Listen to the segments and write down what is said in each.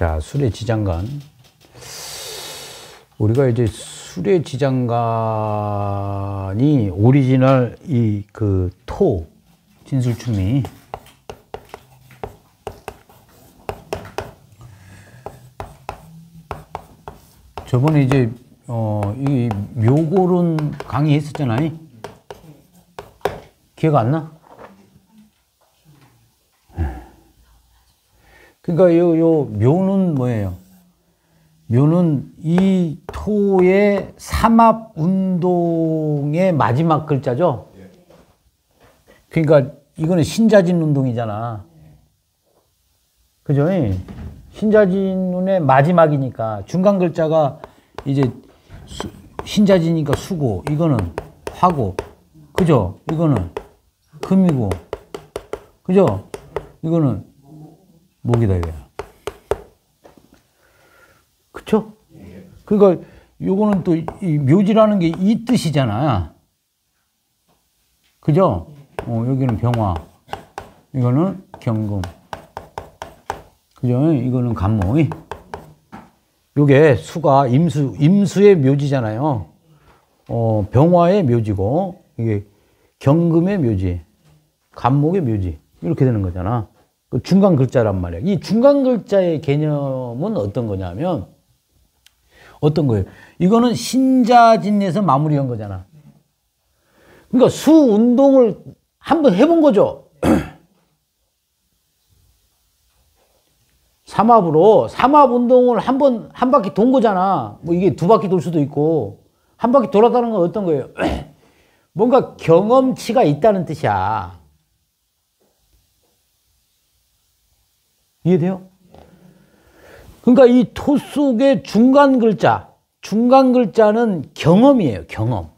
자, 수레지장간. 우리가 이제 수레지장간이 오리지널 이 그 토 진술충리 저번에 이제 이 묘고론 강의했었잖아요. 기억 안 나? 그러니까 요 묘는 뭐예요? 묘는 이 토의 삼합 운동의 마지막 글자죠. 그러니까 이거는 신자진 운동이잖아. 그죠? 신자진운의 마지막이니까 중간 글자가 이제 신자진이니까 수고, 이거는 화고, 그죠? 이거는 금이고, 그죠? 이거는 목이다 이거야. 그쵸? 그러니까 요거는 또 이 묘지라는 게 이 뜻이잖아. 그죠? 여기는 병화, 이거는 경금, 그죠? 이거는 간목. 요게 수가 임수의 묘지잖아요. 병화의 묘지고, 이게 경금의 묘지, 간목의 묘지. 이렇게 되는 거잖아. 그 중간 글자란 말이야. 이 중간 글자의 개념은 어떤 거냐면, 어떤 거예요? 이거는 신자진에서 마무리한 거잖아. 그러니까 수 운동을 한번 해본 거죠. 삼합으로 삼합 운동을 한 바퀴 돈 거잖아. 뭐 이게 두 바퀴 돌 수도 있고 한 바퀴 돌았다는 건 어떤 거예요? 뭔가 경험치가 있다는 뜻이야. 이해돼요? 그러니까 이 토 속의 중간 글자는 경험이에요. 경험.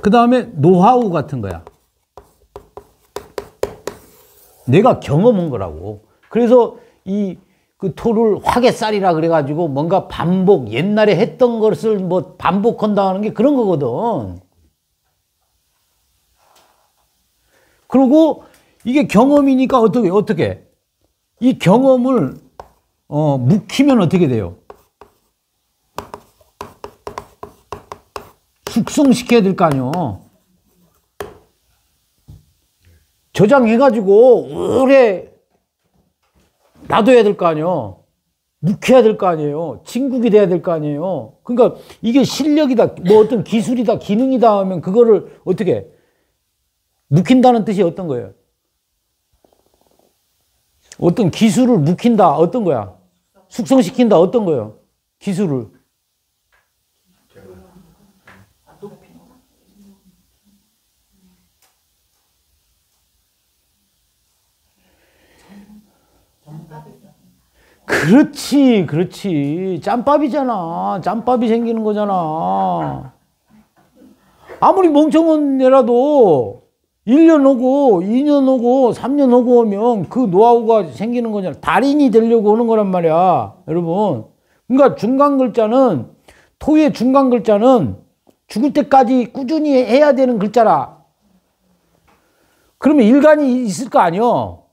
그 다음에 노하우 같은 거야. 내가 경험한 거라고. 그래서 그 토를 화개살이라 그래가지고 뭔가 반복, 옛날에 했던 것을 뭐 반복한다는 게 그런 거거든. 그리고 이게 경험이니까 어떻게? 이 경험을, 묵히면 어떻게 돼요? 숙성시켜야 될 거 아니요. 저장해가지고 오래 놔둬야 될 거 아니에요. 묵혀야 될 거 아니에요. 진국이 돼야 될 거 아니에요. 그러니까 이게 실력이다, 뭐 어떤 기술이다, 기능이다 하면 그거를 어떻게 묵힌다는 뜻이 어떤 거예요? 어떤 기술을 묵힌다, 어떤 거야? 숙성시킨다, 어떤 거예요? 기술을. 그렇지. 짬밥이잖아. 짬밥이 생기는 거잖아. 아무리 멍청한 애라도 1년 오고 2년 오고 3년 오고 오면 그 노하우가 생기는 거잖아. 달인이 되려고 하는 거란 말이야, 여러분. 그러니까 토의 중간 글자는 죽을 때까지 꾸준히 해야 되는 글자라. 그러면 일간이 있을 거 아니요.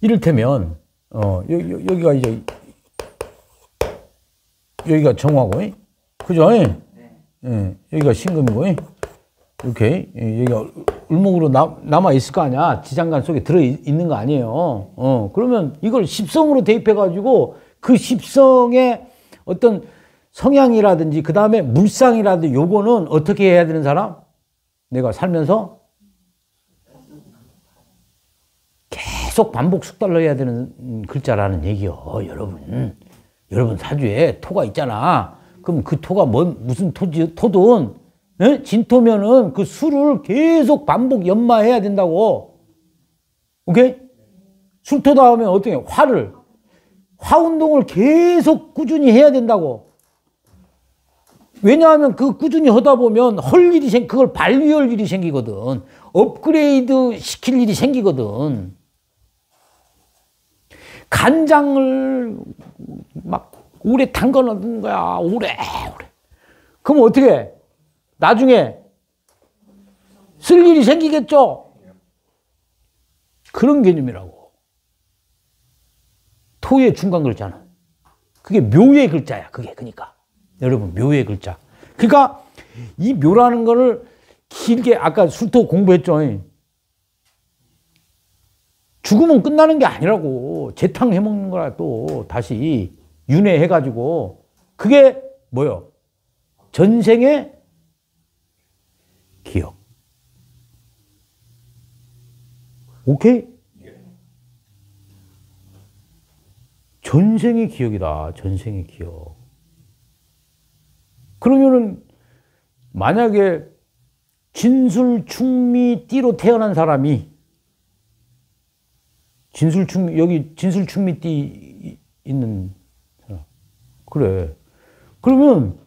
이를테면 여기가 이제 여기가 정화고, 그죠? 여기가 신금이고, 이렇게 여기가 을목으로 남아 있을 거 아니야. 지장간 속에 들어 있는 거 아니에요. 그러면 이걸 십성으로 대입해 가지고 그 십성의 어떤 성향이라든지 그 다음에 물상이라든지 요거는 어떻게 해야 되는 사람? 내가 살면서 계속 반복 숙달을 해야 되는 글자라는 얘기요, 여러분. 여러분 사주에 토가 있잖아. 그럼 그 토가 무슨 토든, 진토면은 그 수를 계속 반복 연마해야 된다고. 오케이? 술토다 하면 어떻게 해? 화 운동을 계속 꾸준히 해야 된다고. 왜냐하면 그 꾸준히 하다 보면 그걸 발휘할 일이 생기거든. 업그레이드 시킬 일이 생기거든. 간장을 막 오래 담가 놓는 거야. 오래. 그럼 어떻게 해? 나중에 쓸 일이 생기겠죠? 그런 개념이라고. 토의 중간 글자는. 그게 묘의 글자야. 그게 그러니까. 여러분 묘의 글자. 그러니까 이 묘라는 거를 길게 아까 술토 공부했죠. 죽으면 끝나는 게 아니라고. 재탕 해먹는 거라 또 다시 윤회해가지고. 그게 뭐요? 전생의 기억. 오케이? 전생의 기억이다. 전생의 기억. 그러면은 만약에 진술충미띠로 태어난 사람이 여기 진술충미띠 있는 사람. 그래. 그러면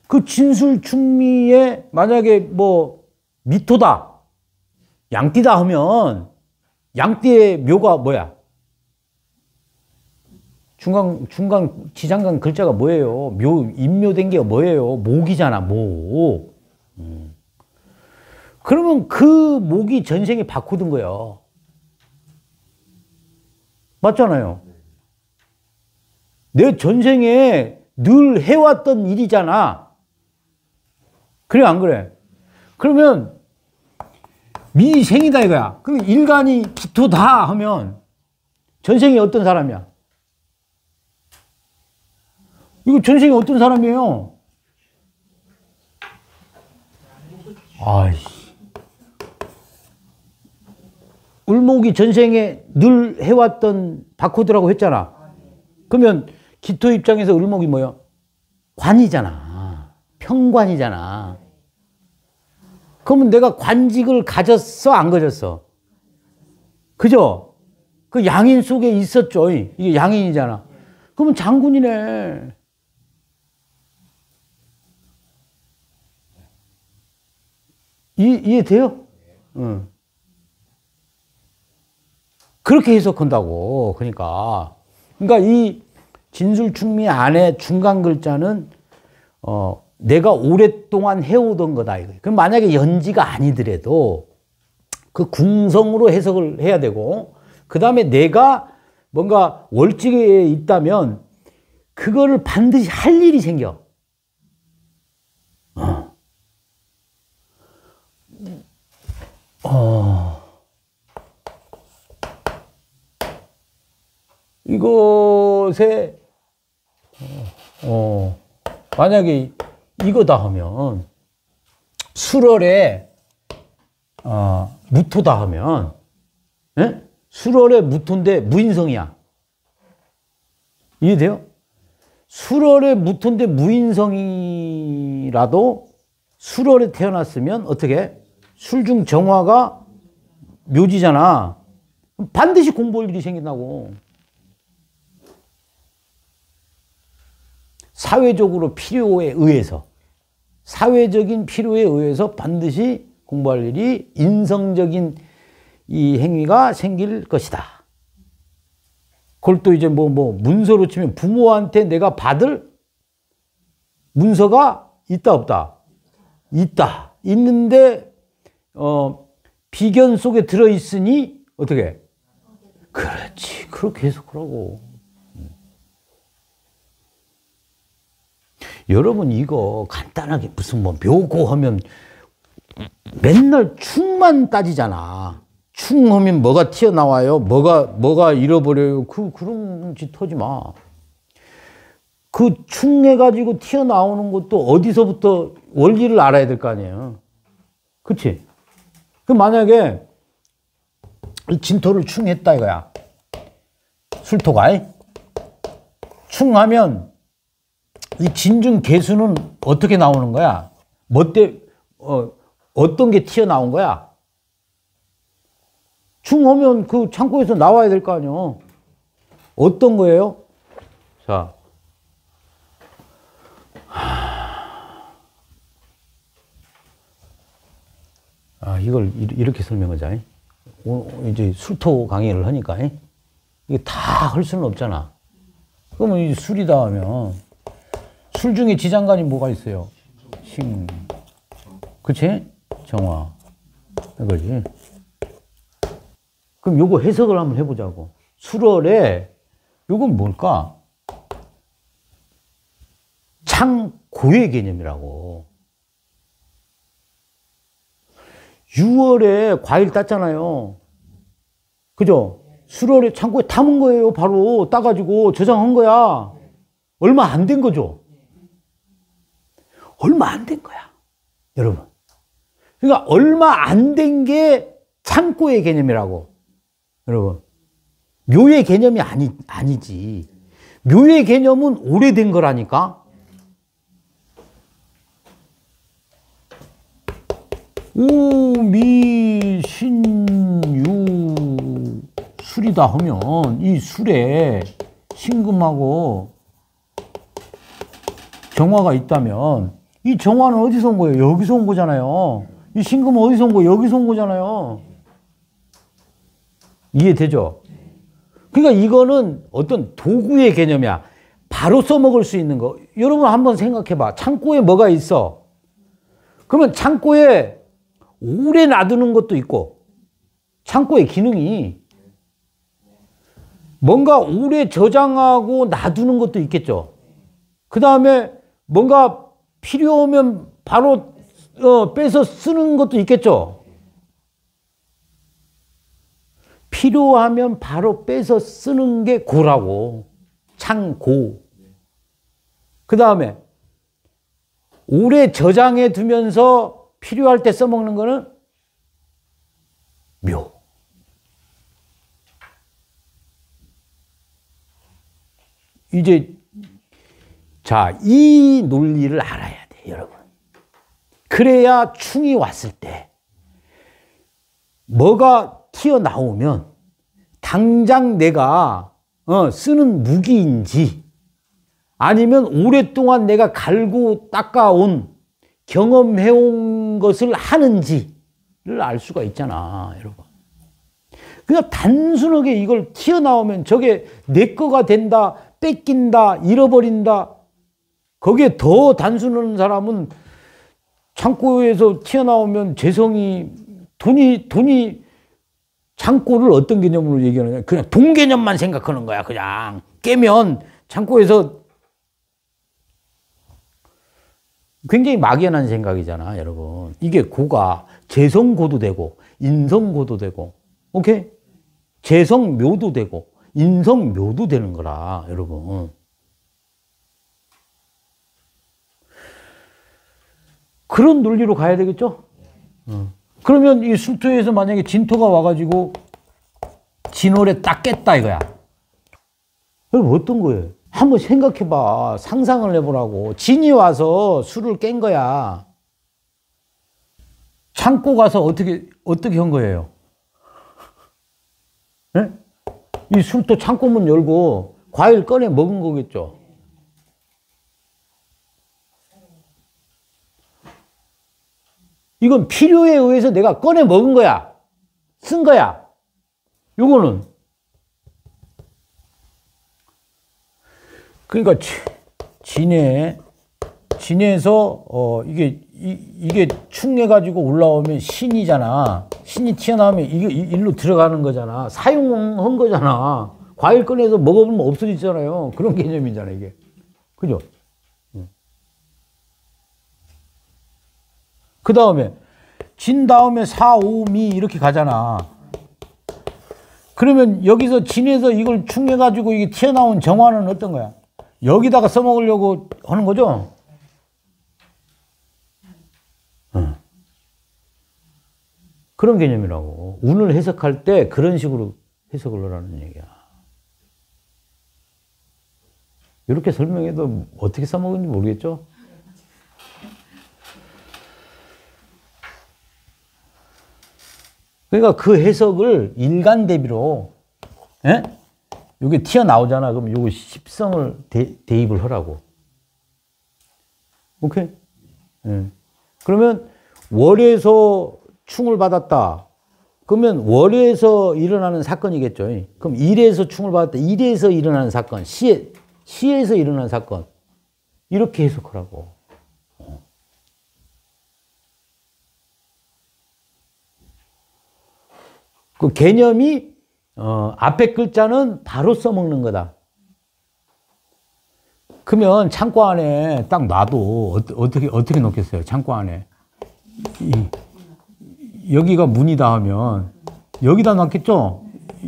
그 진술충미에 만약에 뭐 미토다, 양띠다 하면 양띠의 묘가 뭐야? 중간 지장간 글자가 뭐예요? 인묘된 게 뭐예요? 목이잖아, 목. 그러면 그 목이 전생에 바꾸던 거예요. 맞잖아요. 내 전생에 늘 해왔던 일이잖아. 그래, 안 그래? 그러면 미생이다 이거야. 그럼 일간이 기토다 하면 전생이 어떤 사람이야? 이거 전생이 어떤 사람이에요? 아이씨. 을목이 전생에 늘 해왔던 바코드라고 했잖아. 그러면 기토 입장에서 을목이 뭐야? 관이잖아. 평관이잖아. 그러면 내가 관직을 가졌어? 안 가졌어? 그죠? 그 양인 속에 있었죠. 이게 양인이잖아. 그러면 장군이네. 이해돼요? 응. 그렇게 해석한다고. 그러니까 이 진술충미 안에 중간 글자는 내가 오랫동안 해오던 거다. 그럼 만약에 연지가 아니더라도 그 궁성으로 해석을 해야 되고, 그 다음에 내가 뭔가 월직에 있다면 그거를 반드시 할 일이 생겨. 이것에 만약에 이거다 하면 술월에 무토다 하면, 예? 술월에 무토인데 무인성이야. 이해돼요? 술월에 무토인데 무인성이라도 술월에 태어났으면 어떻게? 술중 정화가 묘지잖아. 반드시 공부할 일이 생긴다고. 사회적으로 필요에 의해서, 사회적인 필요에 의해서 반드시 공부할 일이, 인성적인 이 행위가 생길 것이다. 그걸 또 이제 문서로 치면 부모한테 내가 받을 문서가 있다, 없다? 있다. 있는데, 비견 속에 들어있으니, 어떻게? 그렇지. 그렇게 해석하라고. 여러분, 이거 간단하게 무슨 묘고 하면 맨날 충만 따지잖아. 충 하면 뭐가 튀어나와요? 뭐가 잃어버려요? 그런 짓 하지 마. 그 충해가지고 튀어나오는 것도 어디서부터 원리를 알아야 될 거 아니에요. 그치? 그럼 만약에 이 진토를 충했다 이거야. 술토가. 충하면 이 진중 개수는 어떻게 나오는 거야? 어떤 게 튀어나온 거야? 충하면 그 창고에서 나와야 될 거 아니에요. 어떤 거예요? 자. 이걸 이렇게 설명하자. 이제 술토 강의를 하니까 이게 다 할 수는 없잖아. 그러면 이 술이다 하면 술 중에 지장간이 뭐가 있어요? 신, 그치? 정화. 이거지. 그럼 요거 해석을 한번 해보자고. 수월에 요건 뭘까? 창고의 개념이라고. 6월에 과일 땄잖아요. 그죠? 수월에 창고에 담은 거예요. 바로 따가지고 저장한 거야. 얼마 안 된 거죠? 얼마 안 된 거야. 여러분. 그러니까 얼마 안 된 게 창고의 개념이라고. 여러분. 묘의 개념이 아니지. 묘의 개념은 오래된 거라니까. 오미 신유 술이다 하면 이 술에 신금하고 정화가 있다면 이 정화는 어디서 온 거예요? 여기서 온 거잖아요. 이 신금은 어디서 온 거예요? 여기서 온 거잖아요. 이해되죠? 그러니까 이거는 어떤 도구의 개념이야. 바로 써먹을 수 있는 거. 여러분 한번 생각해봐. 창고에 뭐가 있어? 그러면 창고에 오래 놔두는 것도 있고, 창고의 기능이 뭔가 오래 저장하고 놔두는 것도 있겠죠. 그 다음에 뭔가 필요하면 바로 빼서 쓰는 것도 있겠죠. 필요하면 바로 빼서 쓰는 게 고라고. 창고. 그 다음에 오래 저장해 두면서 필요할 때 써먹는 거는 묘. 이제 자, 이 논리를 알아야 돼, 여러분. 그래야 충이 왔을 때 뭐가 튀어나오면 당장 내가 쓰는 무기인지 아니면 오랫동안 내가 갈고 닦아온 경험해온 것을 하는지를 알 수가 있잖아, 여러분. 그냥 단순하게 이걸 튀어나오면 저게 내 거가 된다, 뺏긴다, 잃어버린다. 거기에 더 단순한 사람은 창고에서 튀어나오면 재성이 돈이 창고를 어떤 개념으로 얘기하느냐. 그냥 돈 개념만 생각하는 거야. 그냥 깨면 창고에서 굉장히 막연한 생각이잖아, 여러분. 이게 고가 재성고도 되고 인성고도 되고, 오케이? 재성묘도 되고 인성묘도 되는 거라, 여러분. 그런 논리로 가야 되겠죠? 그러면 이 술토에서 만약에 진토가 와가지고 진월에 딱 깼다 이거야. 여러분 어떤 거예요? 한번 생각해봐. 상상을 해보라고. 진이 와서 술을 깬 거야. 창고 가서 어떻게 한 거예요? 네? 이 술토 창고 문 열고 과일 꺼내 먹은 거겠죠? 이건 필요에 의해서 내가 꺼내 먹은 거야. 쓴 거야. 요거는. 그러니까 진에서 이게 충해가지고 올라오면 신이잖아. 신이 튀어나오면 이게 일로 들어가는 거잖아. 사용한 거잖아. 과일 꺼내서 먹어보면 없어지잖아요. 그런 개념이잖아, 이게. 그죠? 그 다음에 진 다음에 사, 오, 미 이렇게 가잖아. 그러면 여기서 진에서 이걸 충해가지고 이게 튀어나온 정화는 어떤 거야? 여기다가 써먹으려고 하는 거죠? 그런 개념이라고. 운을 해석할 때 그런 식으로 해석을 하라는 얘기야. 이렇게 설명해도 어떻게 써먹는지 모르겠죠? 그러니까 그 해석을 일간대비로, 예? 이게 튀어나오잖아. 그럼 요거 십성을 대입을 하라고. 오케이? 예. 그러면 월에서 충을 받았다. 그러면 월에서 일어나는 사건이겠죠. 그럼 일에서 충을 받았다. 일에서 일어나는 사건. 시에서 일어나는 사건. 이렇게 해석하라고. 그 개념이 앞에 글자는 바로 써먹는 거다. 그러면 창고 안에 딱 놔도 어떻게 놓겠어요? 창고 안에. 여기가 문이다 하면 여기다 놨겠죠?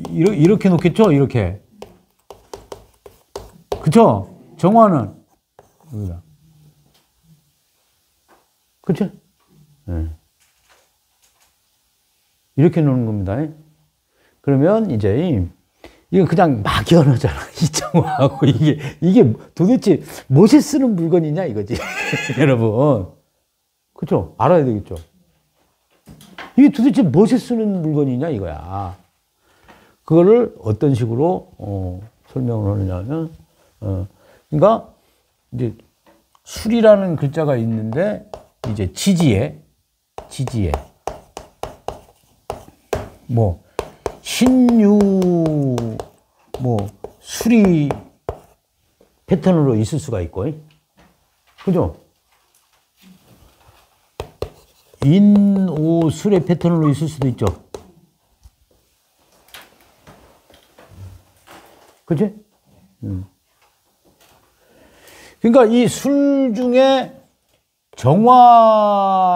이렇게 놓겠죠? 이렇게. 그쵸? 정화는 여기다. 그쵸? 네. 이렇게 놓는 겁니다. 그러면 이제 이건 그냥 막 연어잖아. 이 정화하고 이게 도대체 무엇에 쓰는 물건이냐 이거지. 여러분. 그쵸? 알아야 되겠죠? 이게 도대체 무엇에 쓰는 물건이냐 이거야. 그거를 어떤 식으로 설명을 하느냐면 그러니까 이제 술이라는 글자가 있는데 이제 지지에 뭐 신유 뭐 수리 패턴으로 있을 수가 있고, 그죠? 인오술의 패턴으로 있을 수도 있죠. 그치? 그러니까 이 술 중에 정화를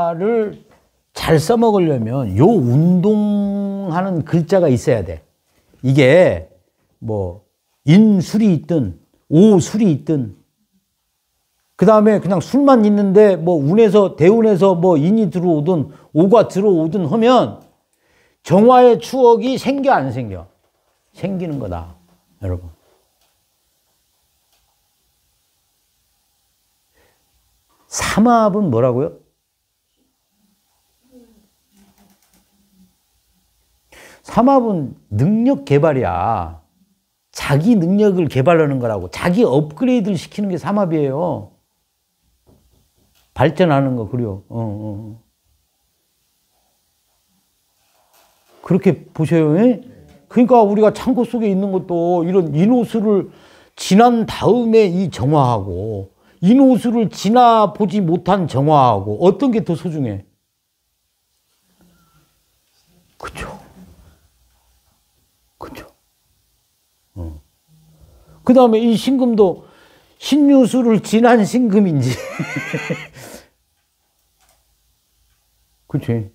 잘 써먹으려면 요 운동하는 글자가 있어야 돼. 이게 뭐 인술이 있든 오술이 있든 그 다음에 그냥 술만 있는데 뭐 운에서 대운에서 뭐 인이 들어오든 오가 들어오든 하면 정화의 추억이 생겨 안 생겨? 생기는 거다, 여러분. 삼합은 뭐라고요? 삼합은 능력 개발이야. 자기 능력을 개발하는 거라고. 자기 업그레이드를 시키는 게 삼합이에요. 발전하는 거, 그래요. 그렇게 보셔요. 그러니까 우리가 창고 속에 있는 것도 이런 인호수를 지난 다음에 이 정화하고 인호수를 지나 보지 못한 정화하고 어떤 게 더 소중해? 그쵸. 그쵸. 그 다음에 이 신금도 신유수를 지난 신금인지. 그치.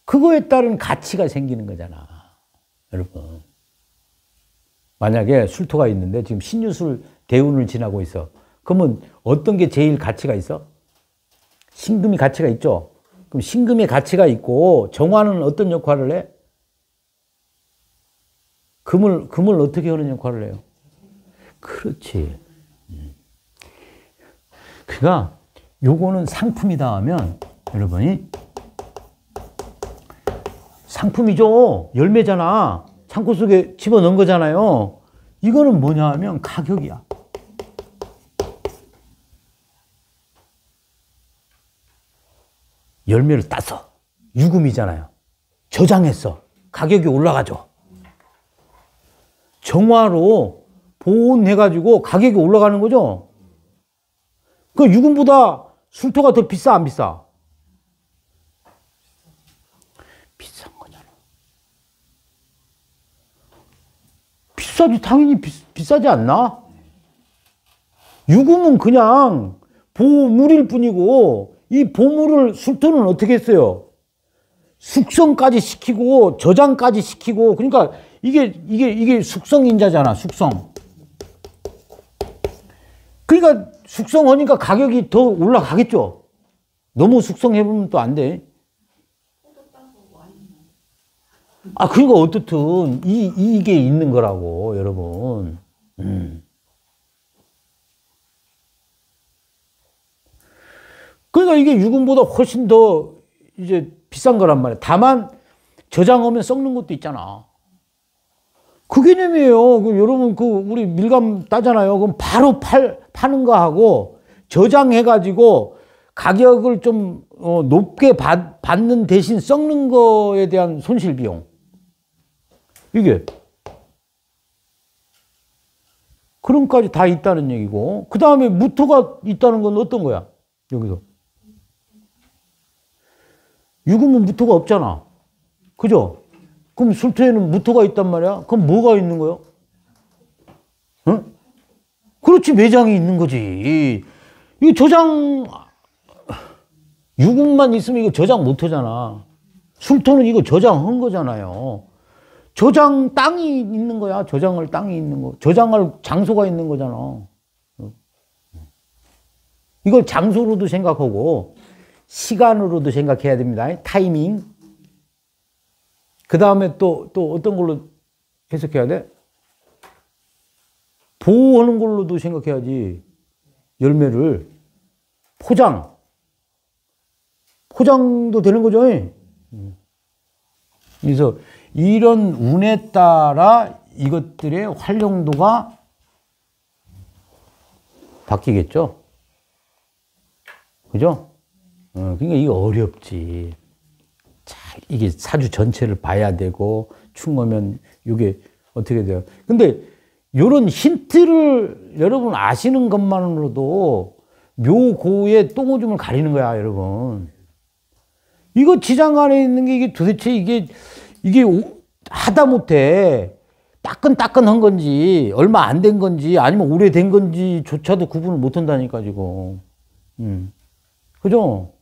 그거에 따른 가치가 생기는 거잖아, 여러분. 만약에 술토가 있는데 지금 신유술 대운을 지나고 있어. 그러면 어떤 게 제일 가치가 있어? 신금이 가치가 있죠. 그럼 신금의 가치가 있고 정화는 어떤 역할을 해? 금을 어떻게 하는 역할을 해요? 그렇지. 그러니까 요거는 상품이다 하면 여러분이 상품이죠. 열매잖아. 창고 속에 집어넣은 거잖아요. 이거는 뭐냐 하면 가격이야. 열매를 따서 유금이잖아요. 저장했어. 가격이 올라가죠. 정화로 보온해가지고 가격이 올라가는 거죠. 그 유금보다 술토가 더 비싸, 안 비싸? 비싼 거잖아. 비싸지, 당연히 비싸지 않나? 유금은 그냥 보물일 뿐이고, 이 보물을 술토는 어떻게 했어요? 숙성까지 시키고, 저장까지 시키고, 그러니까 이게 숙성인자잖아, 숙성. 그러니까 숙성하니까 가격이 더 올라가겠죠. 너무 숙성해보면 또 안 돼. 그러니까 어떻든 이게 있는 거라고, 여러분. 그러니까 이게 유금보다 훨씬 더 이제 비싼 거란 말이야. 다만 저장하면 썩는 것도 있잖아. 그 개념이에요. 여러분, 우리 밀감 따잖아요. 그럼 바로 파는 거 하고 저장해가지고 가격을 좀 높게 받는 대신 썩는 거에 대한 손실 비용. 이게. 그런 것까지 다 있다는 얘기고. 그 다음에 무토가 있다는 건 어떤 거야? 여기서. 유금은 무토가 없잖아. 그죠? 그럼 술토에는 무토가 있단 말이야? 그럼 뭐가 있는 거야? 응? 그렇지, 매장이 있는 거지. 이거 저장, 유금만 있으면 이거 저장 못 하잖아. 술토는 이거 저장한 거잖아요. 저장 땅이 있는 거야. 저장할 땅이 있는 거. 저장할 장소가 있는 거잖아. 이걸 장소로도 생각하고, 시간으로도 생각해야 됩니다. 타이밍. 그 다음에 또 어떤 걸로 해석해야 돼? 보호하는 걸로도 생각해야지. 열매를. 포장도 되는 거죠. 그래서 이런 운에 따라 이것들의 활용도가 바뀌겠죠. 그죠? 그러니까 이게 어렵지. 이게 사주 전체를 봐야 되고, 충하면 이게 어떻게 돼요. 근데 이런 힌트를 여러분 아시는 것만으로도 묘고의 똥오줌을 가리는 거야, 여러분. 이거 지장 안에 있는 게 이게 도대체 이게 하다못해 따끈따끈한 건지, 얼마 안 된 건지, 아니면 오래된 건지조차도 구분을 못 한다니까, 지금. 그죠?